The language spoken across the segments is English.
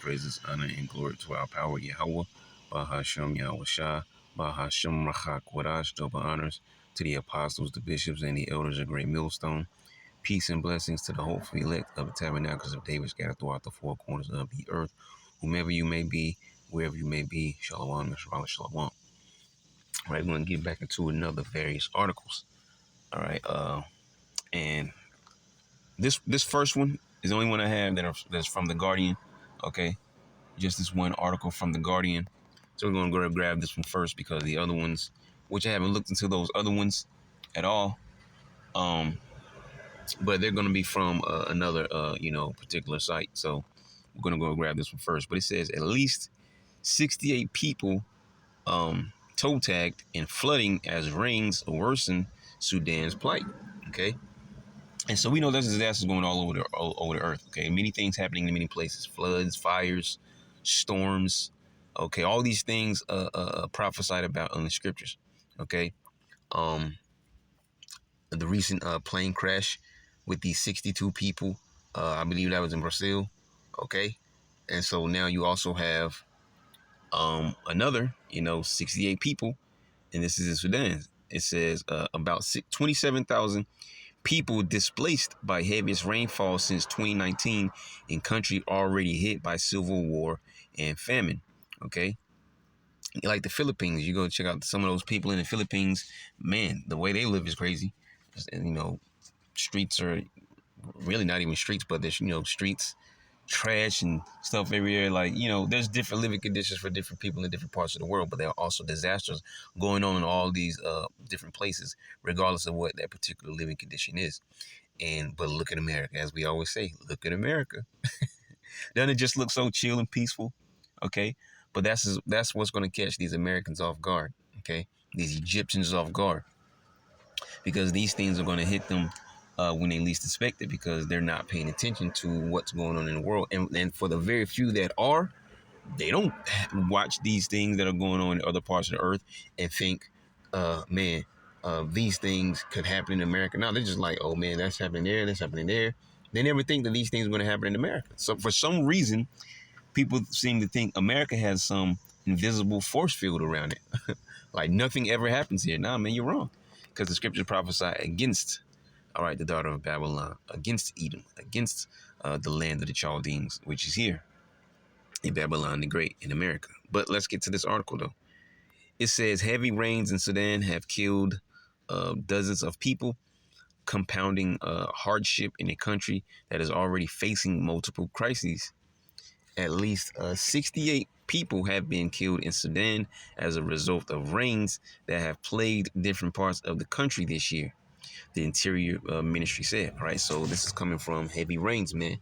praises, honor, and glory to our power, Yahweh, Bahashem Yahweh Shah, Bahashem Rachak Wadash, double honors to the apostles, the bishops, and the elders of Great Millstone. Peace and blessings to the hopeful elect of the tabernacles of David scattered throughout the four corners of the earth. Whomever you may be, wherever you may be, Shalom, Shalom, Shalom. All right, we're going to get back into another various articles. All right, and this first one is the only one I have that's from The Guardian. Okay, just this one article from The Guardian. So we're going to go and grab this one first because the other ones, which I haven't looked into those other ones at all, but they're going to be from another, particular site. So we're going to go and grab this one first. But it says at least 68 people toe tagged in flooding as rains worsen Sudan's plight. Okay. And so we know there's disasters going all over the earth. Okay, many things happening in many places: floods, fires, storms. Okay, all these things prophesied about in the scriptures. Okay, the recent plane crash with these 62 people. I believe that was in Brazil. Okay, and so now you also have another, 68 people, and this is in Sudan. It says about 27,000 people displaced by heaviest rainfall since 2019 in country already hit by civil war and famine. Okay, like the Philippines, you go check out some of those people in the Philippines. Man, the way they live is crazy. Streets are really not even streets, but there's streets, trash and stuff everywhere. Like, there's different living conditions for different people in different parts of the world, but there are also disasters going on in all these different places, regardless of what that particular living condition is. But look at America, as we always say, look at America. Doesn't it just look so chill and peaceful? Okay, but that's what's going to catch these Americans off guard. Okay, these Egyptians off guard, because these things are going to hit them when they least expect it, because they're not paying attention to what's going on in the world. And for the very few that are, they don't watch these things that are going on in other parts of the earth and think, these things could happen in America. No, they're just like, oh man, that's happening there, that's happening there. They never think that these things are going to happen in America. So for some reason, people seem to think America has some invisible force field around it. Like nothing ever happens here. Nah, man, you're wrong. Because the scriptures prophesy against, the daughter of Babylon, against Edom, against the land of the Chaldeans, which is here in Babylon the Great in America. But let's get to this article, though. It says heavy rains in Sudan have killed dozens of people, compounding hardship in a country that is already facing multiple crises. At least 68 people have been killed in Sudan as a result of rains that have plagued different parts of the country this year, the Interior Ministry said. All right, so this is coming from heavy rains, man.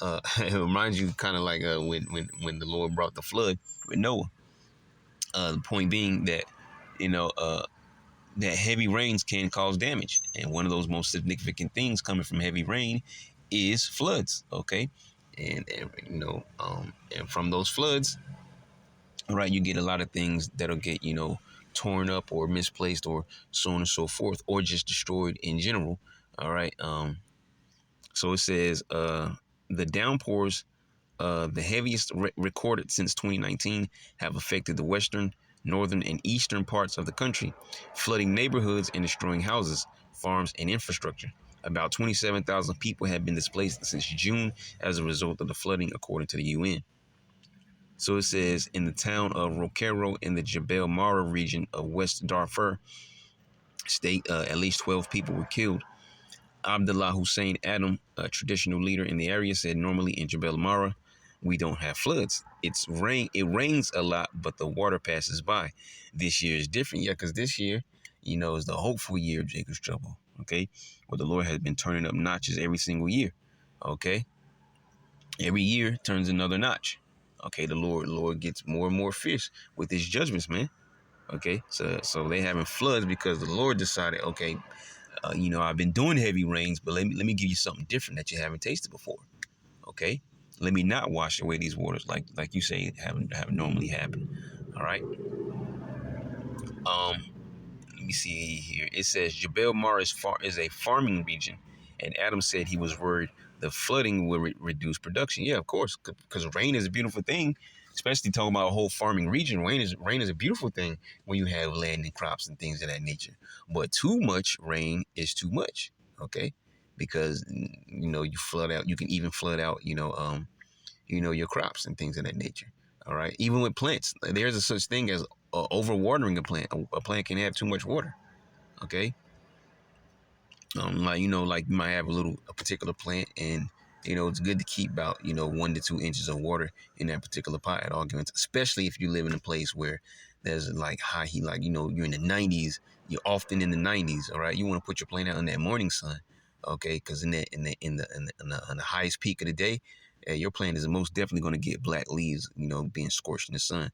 It reminds you kind of like when the Lord brought the flood with Noah. The point being that, that heavy rains can cause damage. And one of those most significant things coming from heavy rain is floods, okay? And from those floods, right, you get a lot of things that'll get, torn up or misplaced or so on and so forth, or just destroyed in general. All right. So it says the downpours, the heaviest recorded since 2019, have affected the western, northern, and eastern parts of the country, flooding neighborhoods and destroying houses, farms, and infrastructure. About 27,000 people have been displaced since June as a result of the flooding, according to the UN. So it says in the town of Rokero in the Jebel Mara region of West Darfur state, at least 12 people were killed. Abdullah Hussein Adam, a traditional leader in the area, said normally in Jebel Mara, we don't have floods. It rains a lot, but the water passes by. This year is different, because this year, is the hopeful year of Jacob's trouble. Okay, where the Lord has been turning up notches every single year. Okay, every year turns another notch. Okay, the Lord gets more and more fierce with his judgments, man. Okay, so they having floods because the Lord decided, okay, I've been doing heavy rains, but let me give you something different that you haven't tasted before. Okay, let me not wash away these waters like you say have normally happened. All right. Let me see here. It says Jebel Mar is a farming region, and Adam said he was worried The flooding will reduce production. Yeah, of course, because rain is a beautiful thing, especially talking about a whole farming region. Rain is a beautiful thing when you have land and crops and things of that nature. But too much rain is too much. Okay, because you flood out. You can even flood out. Your crops and things of that nature. All right, even with plants, there's a such thing as overwatering a plant. A plant can have too much water. Okay, like you might have a particular plant, and it's good to keep about 1 to 2 inches of water in that particular pot at all given, especially if you live in a place where there's like high heat, like you're in the 90s, you're often in the 90s. All right, you want to put your plant out in that morning sun, okay? Because in the highest peak of the day, your plant is most definitely going to get black leaves, being scorched in the sun,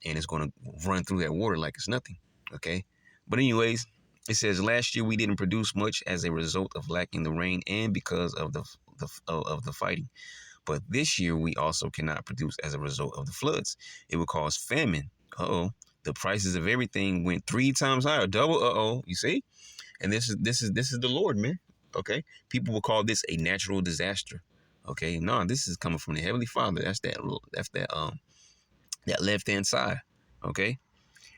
and it's going to run through that water like it's nothing, okay? But anyways, it says last year we didn't produce much as a result of lacking the rain and because of the fighting. But this year we also cannot produce as a result of the floods. It would cause famine. Uh-oh. The prices of everything went 3 times higher, double. Uh-oh. You see? And this is the Lord, man. Okay? People will call this a natural disaster. Okay? No, this is coming from the Heavenly Father. That left-hand side. Okay?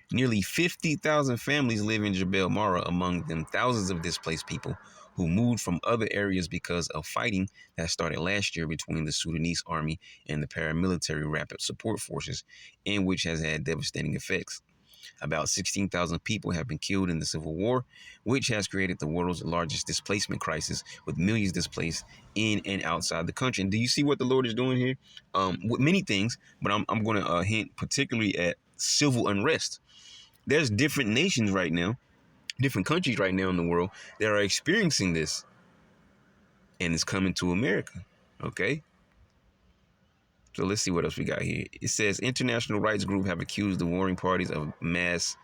Nearly 50,000 families live in Jebel Mara, among them thousands of displaced people who moved from other areas because of fighting that started last year between the Sudanese army and the paramilitary rapid support forces, and which has had devastating effects. About 16,000 people have been killed in the civil war, which has created the world's largest displacement crisis, with millions displaced in and outside the country. And do you see what the Lord is doing here? With many things, but I'm going to hint particularly at civil unrest. There's different nations right now, different countries right now in the world that are experiencing this, and it's coming to America. Okay. So let's see what else we got here. It says international rights groups have accused the warring parties of mass,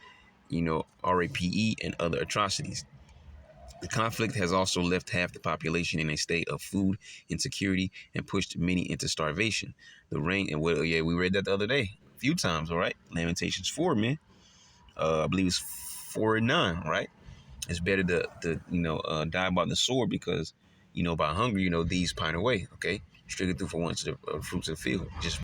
RAPE and other atrocities. The conflict has also left half the population in a state of food insecurity and pushed many into starvation. The rain, and we read that the other day a few times. All right, Lamentations 4, man. I believe it's 4 and 9, right? It's better to die by the sword because by hunger these pine away. Okay, strictly through for once the fruits of the field. Just